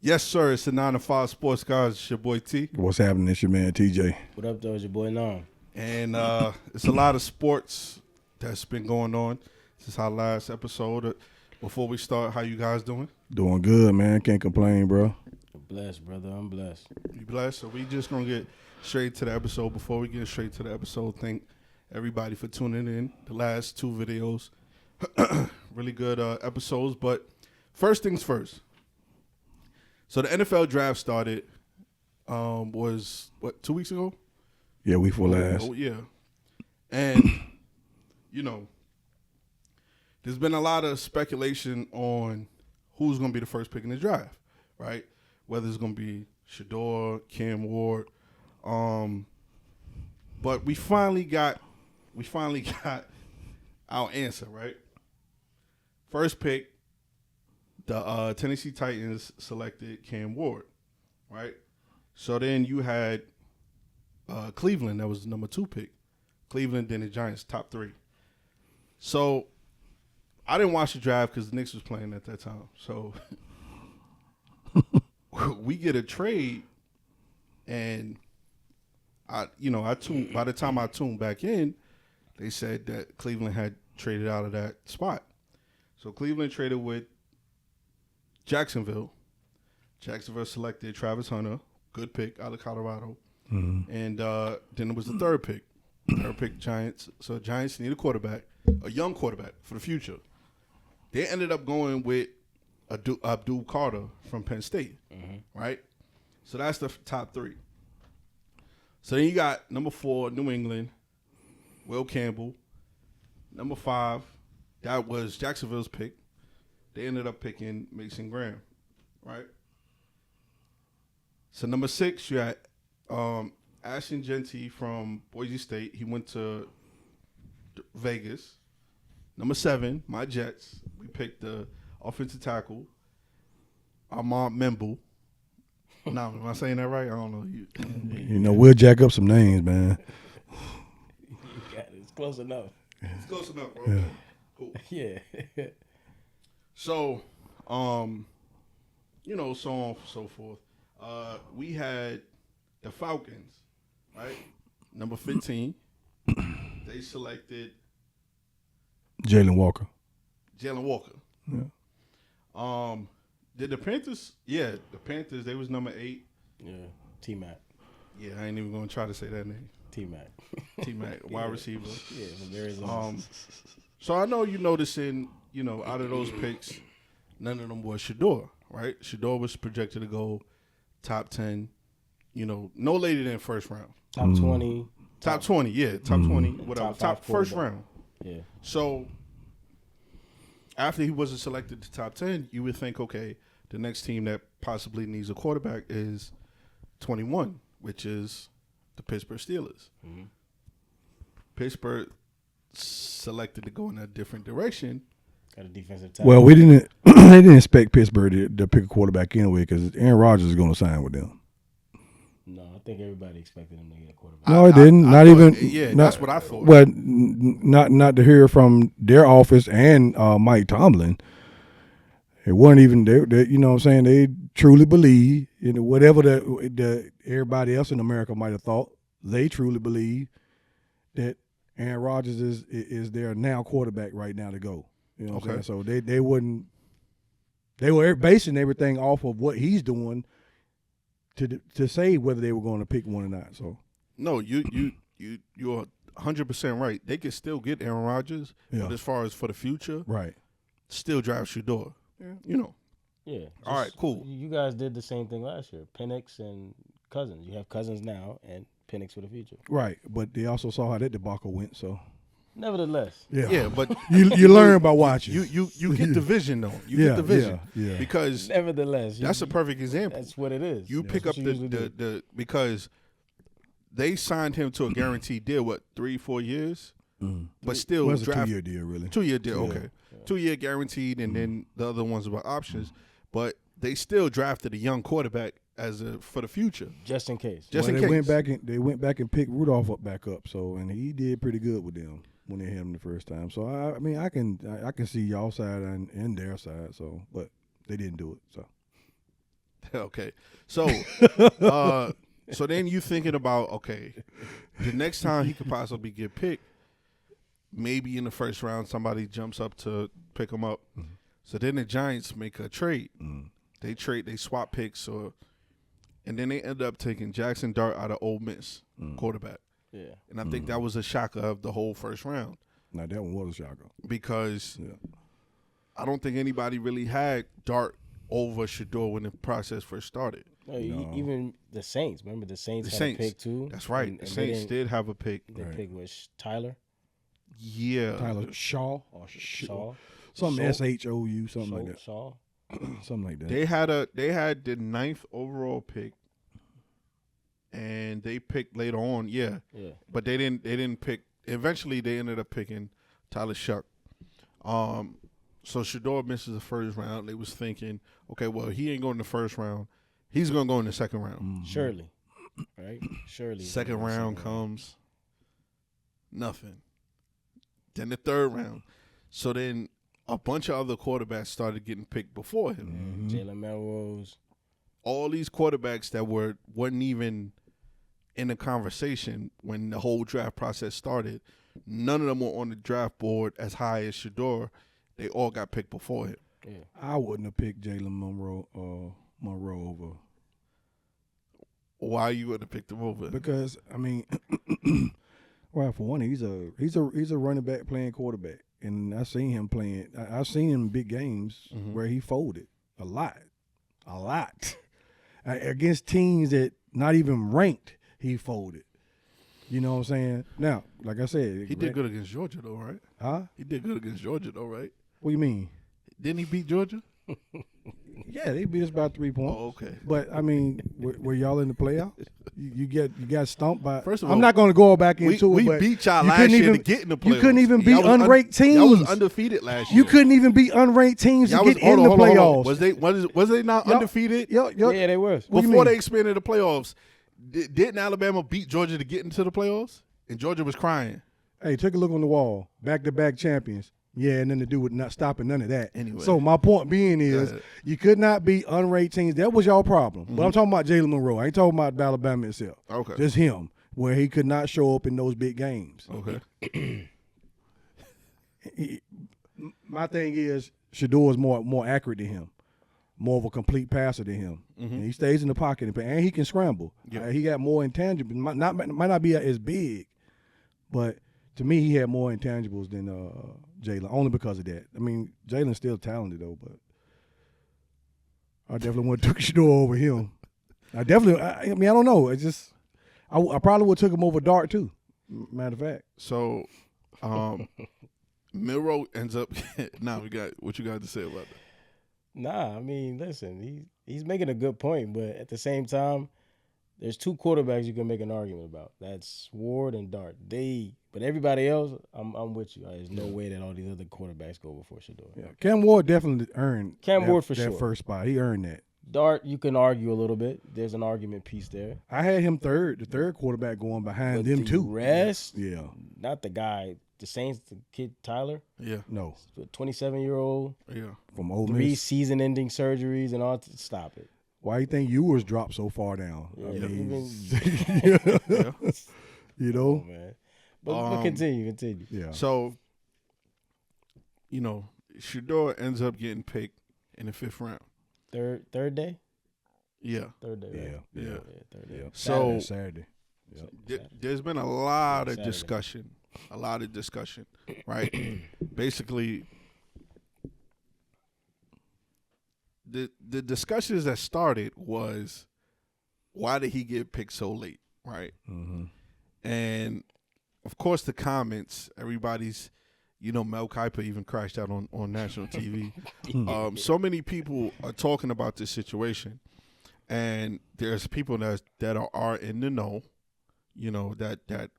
Yes, sir. It's the 9 to 5 Sports Guys. It's your boy T. What's happening? It's your man TJ. What up, though? It's your boy Nam. And it's a lot of sports that's been going on since our last episode. Before we start, how you guys doing? Doing good, man. Can't complain, bro. I'm blessed, brother. I'm blessed. You blessed? So we just going to get straight to the episode. Before we get straight to the episode, thank everybody for tuning in. The last two videos, really good episodes. But first things first. So the NFL draft started, was, 2 weeks ago? Yeah, week before last. Oh, yeah. And, there's been a lot of speculation on who's going to be the first pick in the draft, right? Whether it's going to be Shedeur, Cam Ward. But we finally got our answer, right? First pick, the Tennessee Titans selected Cam Ward, right? So then you had Cleveland, that was the number 2 pick. Cleveland, then the Giants, top 3. So I didn't watch the draft because the Knicks was playing at that time. So we get a trade, and I tuned. By the time I tuned back in, they said that Cleveland had traded out of that spot. So Cleveland traded with Jacksonville. Jacksonville selected Travis Hunter, good pick out of Colorado. Mm-hmm. And then it was the third pick. Third pick, Giants. So Giants need a quarterback, a young quarterback for the future. They ended up going with Abdul Carter from Penn State, right? So that's the top 3. So then you got number 4, New England, Will Campbell. Number 5, that was Jacksonville's pick. They ended up picking Mason Graham, right? So number 6, you had Ashton Genty from Boise State. He went to Vegas. Number 7, my Jets. We picked the offensive tackle, Ahmad Memble. Now, am I saying that right? I don't know. We'll jack up some names, man. You got it. It's close enough. It's close enough, bro. Yeah. Cool. Yeah. So, so on and so forth. We had the Falcons, right? Number 15. They selected Jalen Walker. Yeah. Did the Panthers? Yeah, the Panthers. They was number 8. Yeah. T-Mac. Yeah, I ain't even gonna try to say that name. T-Mac. T-Mac, wide receiver. Yeah, from Arizona. So I know you noticing, out of those picks, none of them was Shedeur, right? Shedeur was projected to go top 10, no later than first round. Top 20. Top 20, yeah. Top 20, whatever. Top first round. Yeah. So after he wasn't selected to top 10, you would think, okay, the next team that possibly needs a quarterback is 21, which is the Pittsburgh Steelers. Mm-hmm. Pittsburgh selected to go in a different direction. Got a defensive tackle. Well, they didn't expect Pittsburgh to pick a quarterback anyway because Aaron Rodgers is going to sign with them. No, I think everybody expected him to get a quarterback. No, it didn't. That's what I thought. Well, not to hear from their office and Mike Tomlin. It wasn't even they you know what I'm saying, they truly believe whatever the everybody else in America might have thought. They truly believe that Aaron Rodgers is their now quarterback right now to go. You know what I'm saying? So they were basing everything off of what he's doing to say whether they were going to pick one or not. So no, you're 100% right. They could still get Aaron Rodgers, but as far as for the future, right, still drive Shedeur. Yeah. Yeah. All right, cool. You guys did the same thing last year. Penix and Cousins. You have Cousins now and Penix for the future. Right, but they also saw how that debacle went. So nevertheless, yeah, but you learn by watching. You get the vision though. You get the vision. Yeah. Because nevertheless, that's a perfect example. That's what it is. You pick up the because they signed him to a guaranteed deal. 3-4 years, but still was draft a 2-year deal really. 2-year deal. Okay, 2-year guaranteed, and then the other ones about options. But they still drafted a young quarterback for the future, just in case. They went back and picked Rudolph back up. So and he did pretty good with them when they had him the first time. So I mean I can see y'all side and their side. So but they didn't do it. So Okay. So, so then you thinking about, okay, the next time he could possibly get picked, maybe in the first round somebody jumps up to pick him up. Mm-hmm. So then the Giants make a trade. Mm. They swap picks, and then they end up taking Jackson Dart out of Ole Miss, quarterback. Yeah. And I think that was a shocker of the whole first round. Now that one was a shocker. Because I don't think anybody really had Dart over Shedeur when the process first started. No, even the Saints. Remember the Saints had Saints. a pick too. That's right. And the Saints did have a pick. Their pick was Tyler. Yeah. Tyler Shaw or Shaw. something Shaw. SHOU, something like that. Shaw. Something like that. They had the 9th overall pick, and they picked later on. Yeah. But they didn't pick. Eventually, they ended up picking Tyler Shuck. So Shedeur misses the first round. They was thinking, okay, well, he ain't going in the first round. He's going to go in the second round. Mm-hmm. Surely. Right? Surely. Second round comes, nothing. Then the third round. So then a bunch of other quarterbacks started getting picked before him. Jalen Melrose. All these quarterbacks that wasn't even in the conversation when the whole draft process started, none of them were on the draft board as high as Shedeur. They all got picked before him. Yeah. I wouldn't have picked Jalen Monroe over. Why you would have picked him over? Because I mean, well, for one, he's a running back playing quarterback, and I seen him playing. I've seen him in big games where he folded a lot against teams that not even ranked. He folded. You know what I'm saying? Now, like I said, he did good against Georgia, though, right? Huh? He did good against Georgia, though, right? What do you mean? Didn't he beat Georgia? Yeah, they beat us by 3 points. Oh, okay. But I mean, were y'all in the playoffs? You got stumped by. First of all, I'm not going to go back into we it. But beat y'all you last couldn't year even, to get in the playoffs. You couldn't even beat Y'all was unranked teams. Y'all was undefeated last year. You couldn't even beat unranked teams to get in the playoffs. Was they not undefeated? Yeah, they were. Before they expanded the playoffs, didn't Alabama beat Georgia to get into the playoffs? And Georgia was crying. Hey, take a look on the wall. Back-to-back champions. Yeah, and then to do with not stopping none of that. Anyway. So my point being is you could not beat unranked teams. That was y'all problem. But I'm talking about Jalen Monroe. I ain't talking about Alabama itself. Okay. Just him, where he could not show up in those big games. Okay. My thing is Shedeur is more accurate than him, more of a complete passer than him. And he stays in the pocket and he can scramble. Yep. He got more intangibles. Might not be as big, but to me he had more intangibles than Jalen, only because of that. I mean, Jalen's still talented though, but I definitely would have took Shedeur over him. I mean, I don't know. It's just I probably would have took him over Dart too. Matter of fact. So, Milroe ends up. Now we got what you got to say about that. Nah, I mean, listen, he's making a good point, but at the same time, there's two quarterbacks you can make an argument about. That's Ward and Dart. But everybody else, I'm with you. There's no way that all these other quarterbacks go before Shedeur. Yeah, Cam Ward definitely earned that sure. First spot. He earned that. Dart, you can argue a little bit. There's an argument piece there. I had him the third quarterback going behind them the too. Rest, yeah, not the guy, the Saints, the kid Tyler. Yeah. No. 27-year-old. Yeah. From Ole 3 Miss. season-ending surgeries and all. Stop it. Why you think yours dropped so far down? Yeah, I mean, Yeah. you know. Oh, man. But continue. Yeah. So, Shedeur ends up getting picked in the 5th round. Third day. Yeah. Third day. Right? Yeah. Third day. So Saturday. there's been a lot of discussion. Right? Basically, the discussions that started was, why did he get picked so late, right? Mm-hmm. And of course, the comments, everybody's, Mel Kiper even crashed out on national TV. So many people are talking about this situation, and there's people that are in the know, that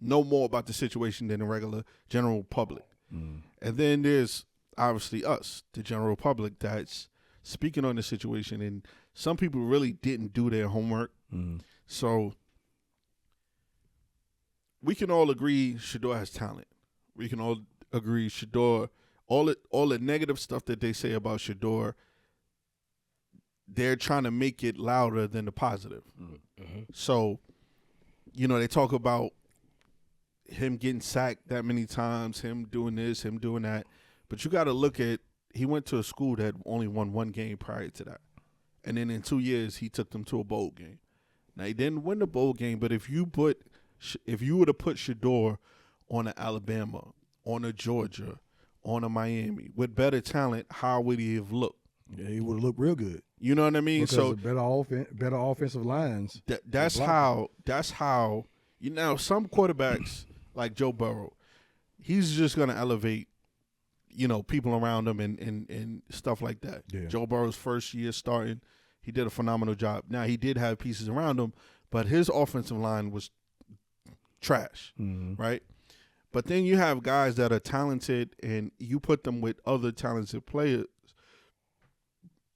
know more about the situation than the regular general public. Mm. And then there's obviously us, the general public, that's speaking on the situation, and some people really didn't do their homework. Mm. So we can all agree Shedeur has talent. We can all agree Shedeur, all the negative stuff that they say about Shedeur, they're trying to make it louder than the positive. Mm-hmm. So, they talk about him getting sacked that many times, him doing this, him doing that. But you got to look at, he went to a school that only won one game prior to that. And then in 2 years, he took them to a bowl game. Now, he didn't win the bowl game, but if you were to put Shedeur on an Alabama, on a Georgia, on a Miami, with better talent, how would he have looked? Yeah, he would have looked real good. You know what I mean? Because So of better offensive lines. that's how some quarterbacks like Joe Burrow, he's just gonna elevate, people around him and stuff like that. Yeah. Joe Burrow's first year starting, he did a phenomenal job. Now he did have pieces around him, but his offensive line was trash, right? But then you have guys that are talented, and you put them with other talented players,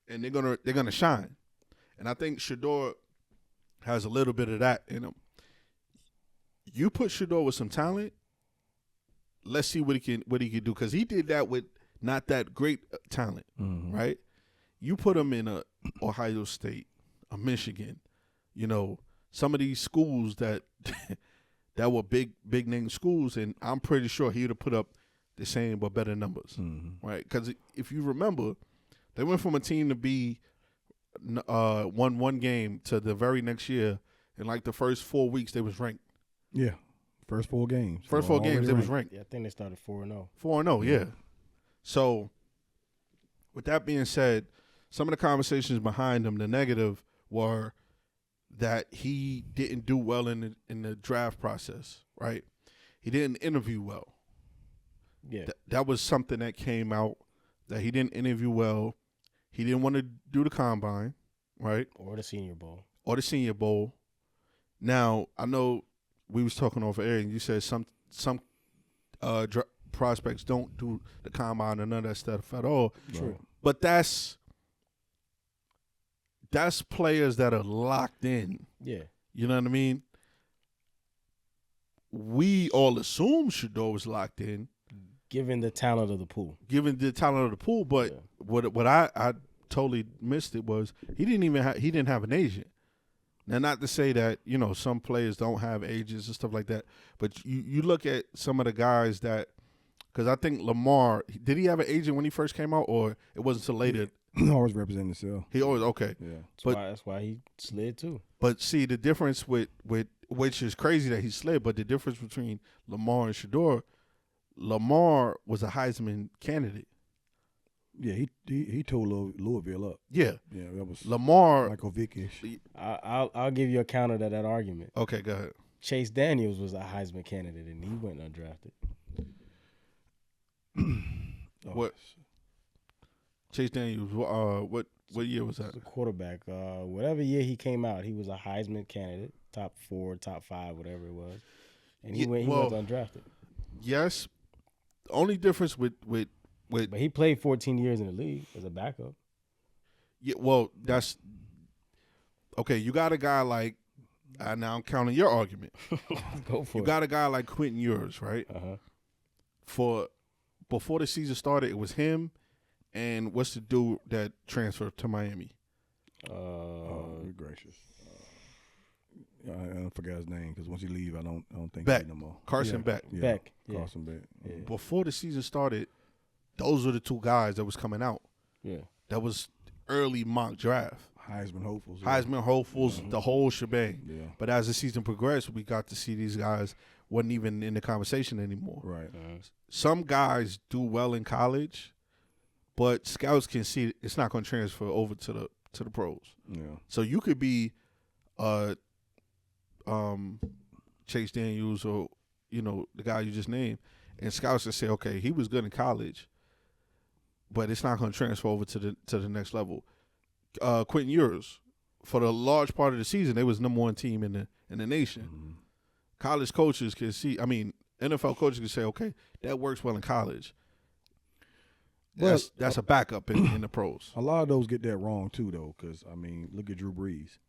and they're gonna shine. And I think Shedeur has a little bit of that in him. You put Shedeur with some talent, let's see what he can do, because he did that with not that great talent, right? You put him in a Ohio State, a Michigan, some of these schools that that were big name schools, and I'm pretty sure he would have put up the same but better numbers, right? Because if you remember, they went from a team to be won one game to the very next year, and like the first 4 weeks they was ranked. Yeah, first 4 games. First 4 games they was ranked. Yeah, I think they started 4-0. 4-0, yeah. So, with that being said, some of the conversations behind him, the negative, were that he didn't do well in the draft process, right? He didn't interview well. Yeah. That was something that came out, that he didn't interview well. He didn't want to do the combine, right? Or the Senior Bowl. Now, I know we was talking off air, and you said some prospects don't do the combine and none of that stuff at all. True. But that's players that are locked in. Yeah. You know what I mean? We all assume Shedeur was locked in, Given the talent of the pool. But Yeah. what I totally missed it was he didn't have an agent. Now, not to say that some players don't have agents and stuff like that, but you look at some of the guys that, because I think Lamar, did he have an agent when he first came out, or it wasn't until later? He always representing himself. He always, okay. Yeah. That's why he slid too. But see, the difference with which is crazy that he slid, but the difference between Lamar and Shedeur, Lamar was a Heisman candidate. Yeah, he tore Louisville up. Yeah. Yeah, that was Lamar. Michael Vick-ish. I'll give you a counter to that argument. Okay, go ahead. Chase Daniels was a Heisman candidate, and he went undrafted. What? Chase Daniels, what year was that? The quarterback. Whatever year he came out, he was a Heisman candidate, top 4, top 5, whatever it was, and he went undrafted. Yes. The only difference with But he played 14 years in the league as a backup. Yeah, well, that's okay. You got a guy like, now I'm counting your argument. Go for it. You got a guy like Quentin Ewers, right? Before the season started, it was him and what's the dude that transferred to Miami? Good gracious. I forgot his name because once he leave, I don't think Beck. he no more. Carson Beck. Yeah, Beck. Carson Beck. Yeah. Before the season started, those were the two guys that was coming out. Yeah. That was early mock draft. Heisman hopefuls. Heisman hopefuls, the whole shebang. Yeah. But as the season progressed, we got to see these guys wasn't even in the conversation anymore. Right. Some guys do well in college, but scouts can see it's not going to transfer over to the pros. Yeah. So you could be Chase Daniels or the guy you just named, and scouts will say, okay, he was good in college, but it's not going to transfer over to the next level. Quentin Ewers, for the large part of the season, they was number 1 team in the nation. Mm-hmm. College coaches can see. I mean, NFL coaches can say, okay, that works well in college. That's a backup in the pros. A lot of those get that wrong too, though, because I mean, look at Drew Brees.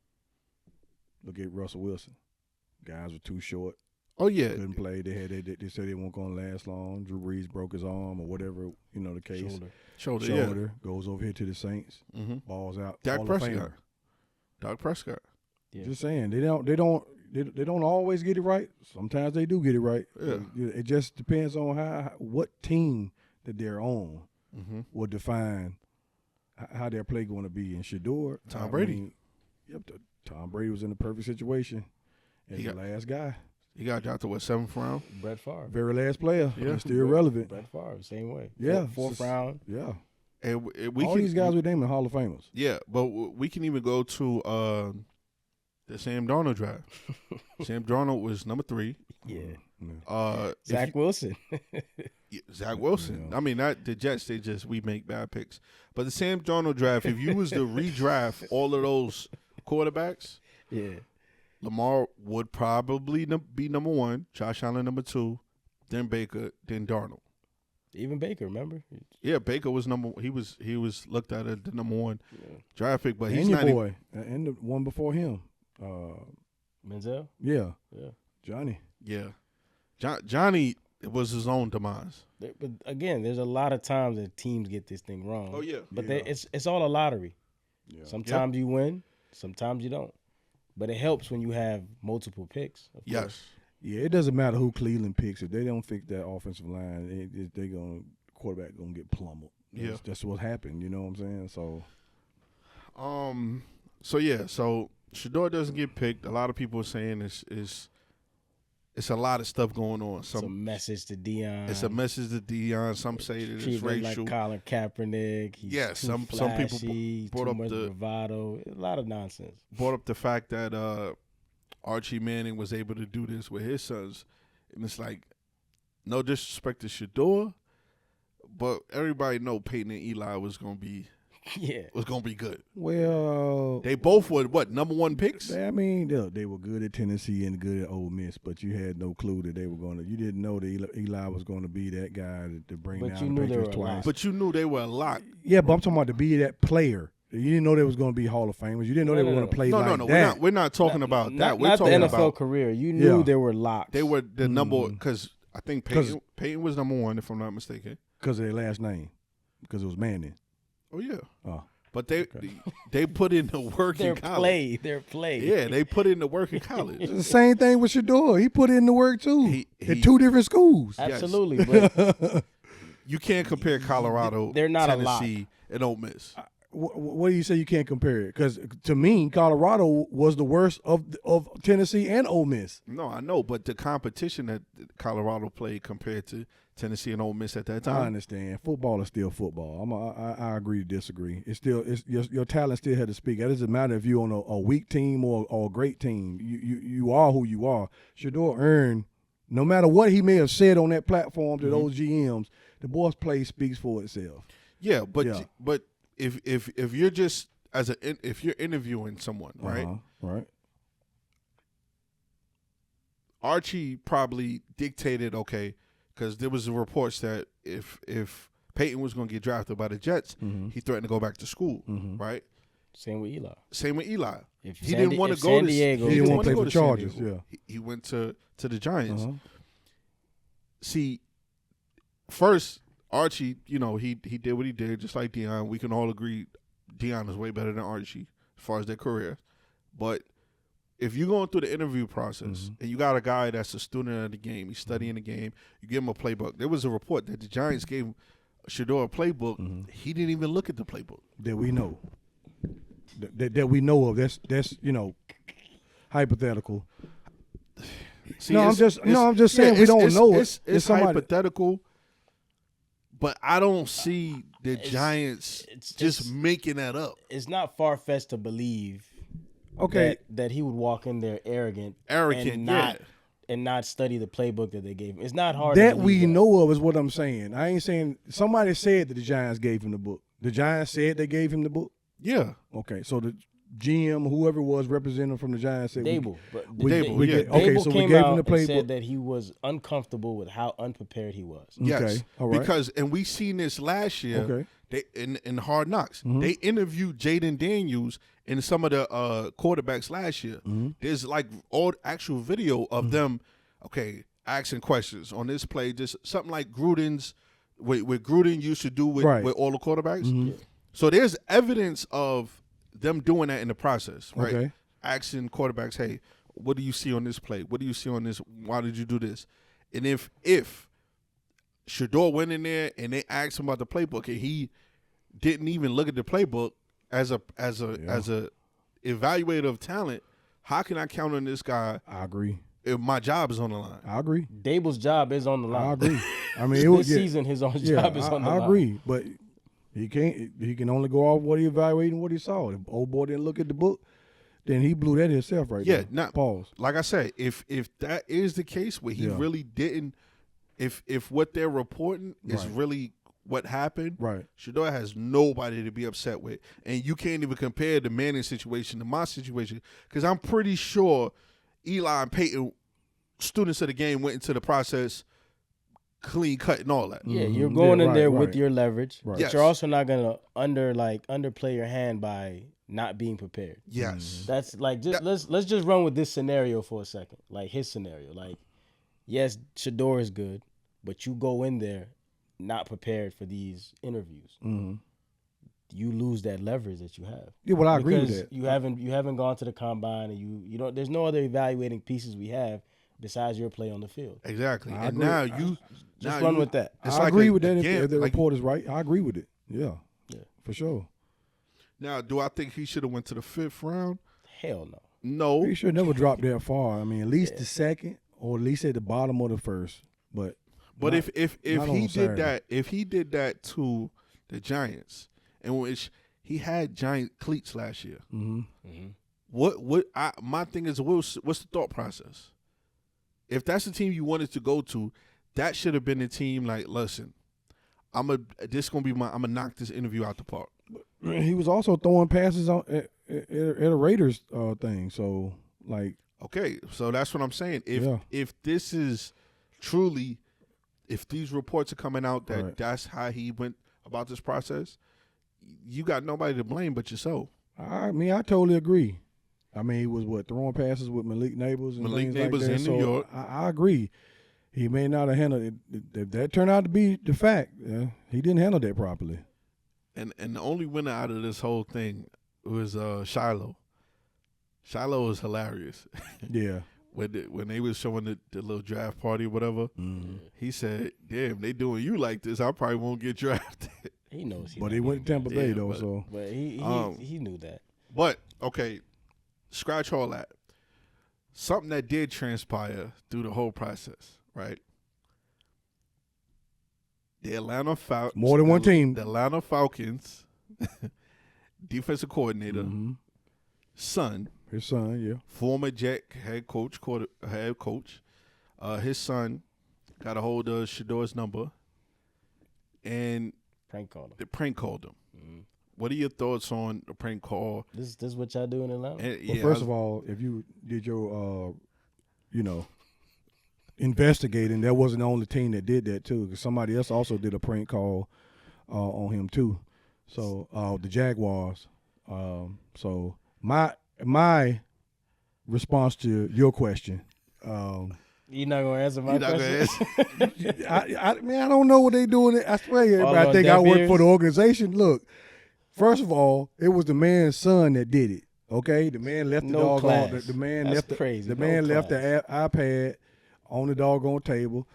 Look at Russell Wilson. Guys were too short. Oh yeah, couldn't play. They said they weren't going to last long. Drew Brees broke his arm or whatever, the case. shoulder. Goes over here to the Saints. Mm-hmm. Balls out. Dak Hall of Prescott. Famer. Dak Prescott. Yeah. Just saying, they don't always get it right. Sometimes they do get it right. Yeah. It just depends on what team that they're on will define how their play going to be. And Shedeur, Tom Brady. Tom Brady was in the perfect situation as the last guy. He got drafted to 7th round? Brett Favre. Very last player. Yeah. Still relevant. Brett Favre, same way. Yeah. Fourth round. Yeah. And All these guys were named Hall of Famers. Yeah, but we can even go to the Sam Darnold draft. Sam Darnold was number 3. Yeah. Zach Wilson. Zach Wilson. Yeah. I mean, the Jets, we make bad picks. But the Sam Darnold draft, if you was to redraft all of those quarterbacks, Yeah. Lamar would probably be number 1, Josh Allen number 2, then Baker, then Darnold. Even Baker, remember? Yeah, Baker was he was looked at as the number 1 draft pick, but and he's your not boy, and the one before him. Menzel? Yeah. Yeah. Johnny. Yeah. Johnny was his own demise. But again, there's a lot of times that teams get this thing wrong. Oh, yeah. But Yeah. it's all a lottery. Yeah. Sometimes you win, sometimes you don't. But it helps when you have multiple picks. Of Yes. course. Yeah, it doesn't matter who Cleveland picks. If they don't fix that offensive line, quarterback gonna get plummeled. Yeah. That's what happened. You know what I'm saying? So So Shedeur doesn't get picked. A lot of people are saying it's a lot of stuff going on. It's a message to Dion. It's a message to Dion. Some say that it's Treat him racial. like Colin Kaepernick. He's Yeah, too some flashy, people brought too up much the- bravado. A lot of nonsense. Brought up the fact that Archie Manning was able to do this with his sons, and it's like, no disrespect to Shedeur, but everybody know Peyton and Eli was gonna be Yeah. good. well, They both were number 1 picks. I mean, they were good at Tennessee and good at Ole Miss, but you had no clue that they were going to. You didn't know that Eli was going to be that guy to bring But down you the knew they Patriots were a twice. lot. But you knew they were a lot. Yeah, but I'm talking about to be that player. You didn't know they was going to be Hall of Famers. You didn't know they were going to play like No. that. We're not talking about that. Not, We're not the talking NFL about career. You knew Yeah. they were locked. they were the number, because I think Peyton was number 1, if I'm not mistaken. Because of their last name, because it was Manning. Oh yeah. Oh. But they put in the work Their in college. play. Yeah, they put in the work in college. It's the same thing with Shedeur. He put in the work too. He- at 2 different schools. Absolutely. But You can't compare Colorado, They're not a lock. Tennessee, and Ole Miss. What do you say you can't compare it? Because to me, Colorado was the worst of Tennessee and Ole Miss. No, I know, but the competition that Colorado played compared to Tennessee and Ole Miss at that I time. understand. Football is still football. I agree to disagree. It's your talent still had to speak. It doesn't matter if you're on a weak team or a great team. You are who you are. Shedeur earned, no matter what he may have said on that platform to those GMs, the boy's play speaks for itself. Yeah, but if you're just if you're interviewing someone, right? Right. Archie probably dictated, okay, because there was reports that if Peyton was going to get drafted by the Jets, he threatened to go back to school, right? same with Eli. Same with Eli. If He didn't want to go San to Diego, He didn't want wanna to play go for to San Chargers. Diego. Yeah. He went to the Giants. Uh-huh. See, first Archie, he did what he did, just like Deion. We can all agree Deion is way better than Archie as far as their career. But if you're going through the interview process and you got a guy that's a student of the game, he's studying the game, you give him a playbook. There was a report that the Giants gave Shedeur a playbook. He didn't even look at the playbook. That we know. That we know of. That's hypothetical. See, I'm just saying we don't know it. It's somebody. hypothetical, but I don't see the Giants just it's- making that up. it's not far fetched to believe Okay. that he would walk in there arrogant and not study the playbook that they gave him. It's not hard That to we believe know of is what I'm saying. I ain't saying somebody said that the Giants gave him the book. The Giants said they gave him the book. Yeah. Okay, so the GM, whoever it was representing from the Giants, said Dable. Okay, so we came gave him out the and playbook. said that he was uncomfortable with how unprepared he was. Yes. Okay, all right. Because we seen this last year. Okay. They in Hard Knocks. They interviewed Jaden Daniels and some of the quarterbacks last year. There's like all actual video of them okay, asking questions on this play, just something like Gruden's, what Gruden used to do with all the quarterbacks. Mm-hmm. Yeah. So there's evidence of them doing that in the process, right? Okay. Asking quarterbacks, hey, what do you see on this play? What do you see on this? Why did you do this? And if Shedeur went in there and they asked him about the playbook and he didn't even look at the playbook as a evaluator of talent, how can I count on this guy I agree. if my job is on the line? I agree. Dable's job is on the line. I agree. I mean, This season, his own job is on the line. I agree, but he can't. He can only go off what he evaluated and what he saw. If old boy didn't look at the book, then he blew that himself right there. Yeah, Pause. Like I said, if that is the case where he really didn't, if what they're reporting is really what happened, right? Shedeur has nobody to be upset with, and you can't even compare the Manning situation to my situation because I'm pretty sure Eli and Peyton, students of the game, went into the process clean cut and all that. Yeah, you're going in there with your leverage, Right. but Yes. you're also not gonna underplay your hand by not being prepared. Yes. That's like let's just run with this scenario for a second. Like his scenario. Like, yes, Shedeur is good, but you go in there not prepared for these interviews. Mm-hmm. You lose that leverage that you have. Yeah, well, I agree with Because that. you haven't gone to the combine and you don't. There's no other evaluating pieces we have besides your play on the field. Exactly. I And agree. now you Just run with that. It's I like agree with that. again, If the like- report is right, I agree with it. Yeah, for sure. Now, do I think he should have went to the 5th round? Hell no. No. He should never drop that far. I mean, at least the second, or at least at the bottom of the first. But not- if not on he did Saturday. that, if he did that to the Giants, in which he had giant cleats last year, my thing is, what's the thought process? If that's the team you wanted to go to, that should have been the team. Like, listen, I'm gonna knock this interview out the park. he was also throwing passes on at a Raiders thing. So like, Okay, so that's what I'm saying. Yeah. If this is truly, if these reports are coming out that Right. that's how he went about this process, you got nobody to blame but yourself. I mean, I totally agree. I mean, he was throwing passes with Malik Neighbors and Malik things Neighbors like that. in So New York. I agree. He may not have handled it. If that turned out to be the fact, he didn't handle that properly. And the only winner out of this whole thing was Shiloh. Shiloh was hilarious. Yeah. When they was showing the little draft party or whatever, he said, "Damn, they doing you like this, I probably won't get drafted." He knows. But he went to Tampa Bay though, but- so But he knew that. But okay, scratch all that. Something that did transpire through the whole process, right? The Atlanta Falcons. More than one team. The Atlanta Falcons defensive coordinator, son, his son, yeah. former Jet head coach. His son got a hold of Shedeur's number and Prank called him. they prank called him. What are your thoughts on the prank call? This is what y'all do in Atlanta. And, Well, first of all, if you did your, investigating, that wasn't the only team that did that too. Because somebody else also did a prank call on him too. So the Jaguars. So my response to your question. You're not gonna answer my You're not gonna question. I don't know what they doing. I swear, All I on think I deaf work ears? for the organization. Look, first of all, it was the man's son that did it. Okay, the man left the No dog class. on. The man That's left crazy. The No man left class. the iPad on the doggone table,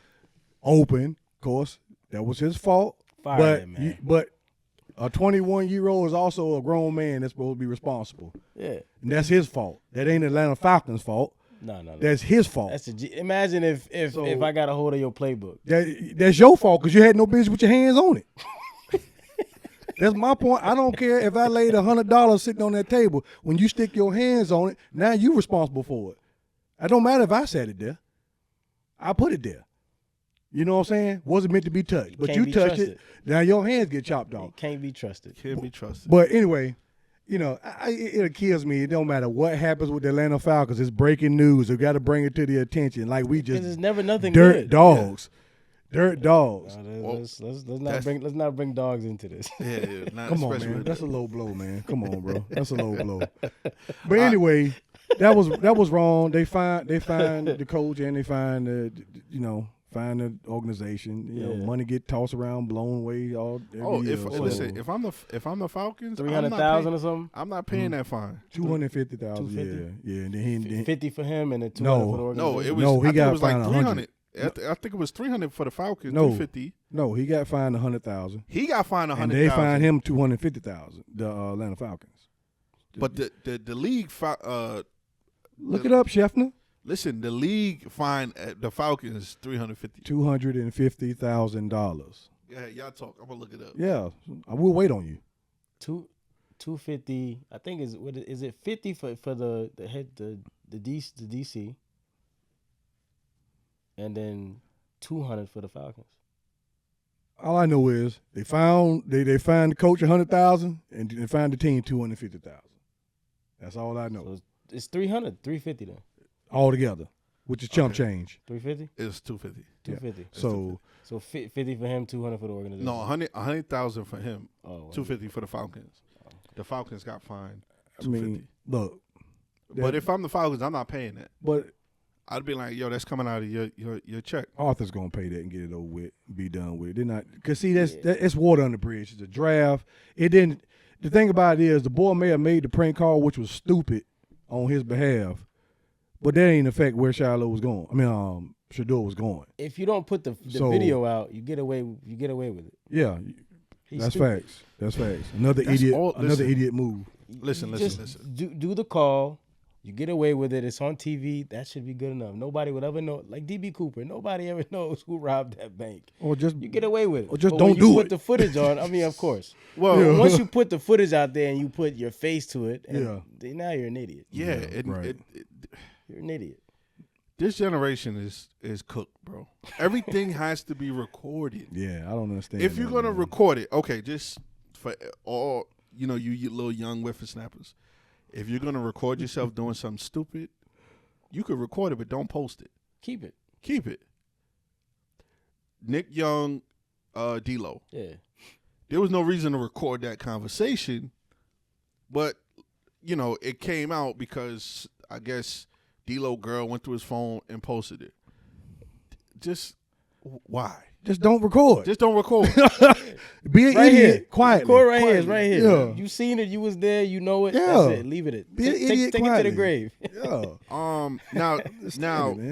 open. Of course, that was his fault. Fire but that man. but a 21-year-old is also a grown man that's supposed to be responsible, Yeah. and that's his fault. That ain't Atlanta Falcons' fault. No. That's his fault. That's imagine if So- I got a hold of your playbook. That's your fault because you had no business with your hands on it. That's my point. I don't care if I laid $100 sitting on that table. When you stick your hands on it, now you responsible for it. It don't matter if I said it there. I put it there. You know what I'm saying? Wasn't meant to be touched, but Can't you be touched trusted. it. Now your hands get chopped off. It can't be trusted. Can't be trusted. But anyway, it kills me. It don't matter what happens with the Atlanta Falcons. It's breaking news. We got to bring it to the attention. Like we Because just it's never nothing dirt good. dogs. Dirt dogs. Let's not bring dogs into this. Yeah. Not Come on, especially man. with That's a low blow, man. Come on, bro. That's a low blow. But anyway, that was wrong. They find the coach and they find find the organization. You know, money get tossed around, blown away all. Listen, if I'm the Falcons, 300,000 or something. I'm not paying that fine. 250,000. Yeah, and then 50 for him and then 200 for the organization. No, he got fined like 300. I think it was 300 for the Falcons. No, 350. No, he got fined 100,000. He got fined 100,000. And they fined him 250,000. The Atlanta Falcons. But the league, look it up, Scheffner. Listen, the league fined the Falcons $250,000. Yeah, y'all talk. I'm gonna look it up. Yeah, I will wait on you. 250. I think is it 50 for the DC, and then 200 for the Falcons. All I know is they fined the coach 100,000 and they fined the team 250,000. That's all I know. So it's 350 then. All together, which is chump change. 350. It's 250. 250. Yeah. So 50 for him, 200 for the organization. No, 100,000 for him. Oh, 250 for the Falcons. Oh. The Falcons got fined. I mean, look. But if I'm the Falcons, I'm not paying that. But I'd be like, yo, that's coming out of your check. Arthur's gonna pay that and get it over with, be done with it. They're not, cause see, it's water on the bridge. It's a draft. It didn't. The thing about it is, the boy may have made the prank call, which was stupid on his behalf, but that ain't affect where Shiloh was going. I mean, Shedeur was going. If you don't put the video out, you get away with it. Yeah, that's facts. That's facts. Another idiot move. Listen. Do the call. You get away with it. It's on TV. That should be good enough. Nobody would ever know. Like DB Cooper, nobody ever knows who robbed that bank. Or just you get away with it. Or just but don't when do you it. Put the footage on. I mean, of course. Well, once you put the footage out there and you put your face to it, now you're an idiot. Yeah, right. You're an idiot. This generation is cooked, bro. Everything has to be recorded. Yeah, I don't understand. If you're gonna record it, okay, just for all you little young whippersnappers. If you're gonna record yourself doing something stupid, you could record it, but don't post it. Keep it. Nick Young, D-Lo. Yeah. There was no reason to record that conversation, but it came out because I guess D-Lo girl went through his phone and posted it. Just why? Just don't record. Just don't record. Be an idiot quietly. Record right here. It's right here. Yeah. You seen it. You was there. You know it. Yeah. That's it. Leave it. Be an idiot take it to the grave. Yeah. Now, It's funny, man.